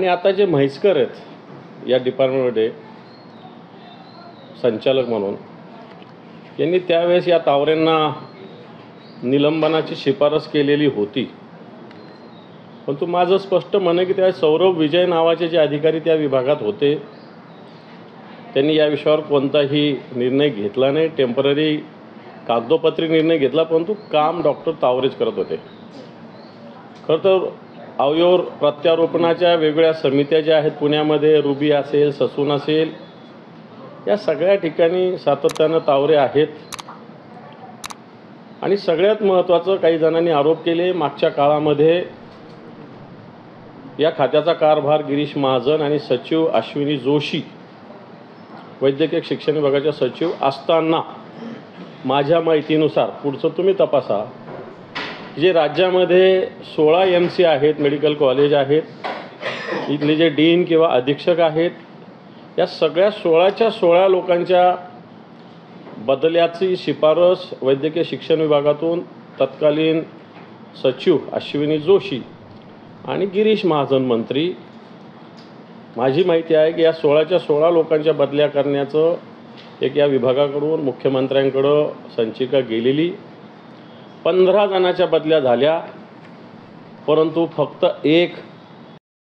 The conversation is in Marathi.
आणि आता जे म्हैसकर आहेत या डिपार्टमेंटमध्ये संचालक म्हणून, यांनी त्यावेळेस या तावरेंना निलंबनाची शिफारस केलेली होती. परंतु माझं स्पष्ट म्हणणं की त्या सौरभ विजय नावाचे जे अधिकारी त्या विभागात होते, त्यांनी या विषयावर कोणताही निर्णय घेतला नाही. टेम्पररी कागदोपत्री निर्णय घेतला, परंतु काम डॉक्टर तावरेच करत होते. खरं तर अवयव प्रत्यारोपणाच्या वेगवेगळ्या समित्या ज्या आहेत पुण्यामध्ये, रुबी असेल, ससून असेल, या सगळ्या ठिकाणी सातत्यानं तावरे आहेत. आणि सगळ्यात महत्त्वाचं, काही जणांनी आरोप केले, मागच्या काळामध्ये या खात्याचा कारभार गिरीश महाजन आणि सचिव अश्विनी जोशी, वैद्यकीय शिक्षण विभागाच्या सचिव असताना, माझ्या माहितीनुसार, पुढचं तुम्ही तपासा, जे राज्यामध्ये 16 MC आहेत, मेडिकल कॉलेज आहेत, इथले जे डीन किंवा अधीक्षक आहेत, या सगळ्या 16च्या 16 लोकांच्या बदल्याची शिफारस वैद्यकीय शिक्षण विभागातून तत्कालीन सचिव अश्विनी जोशी आणि गिरीश महाजन मंत्री, माझी माहिती आहे की या 16च्या 16 लोकांच्या बदल्या करण्याचं एक या विभागाकडून मुख्यमंत्र्यांकडं संचिका गेलेली. 15 जणांच्या बदल्या झाल्या, परंतु फक्त एक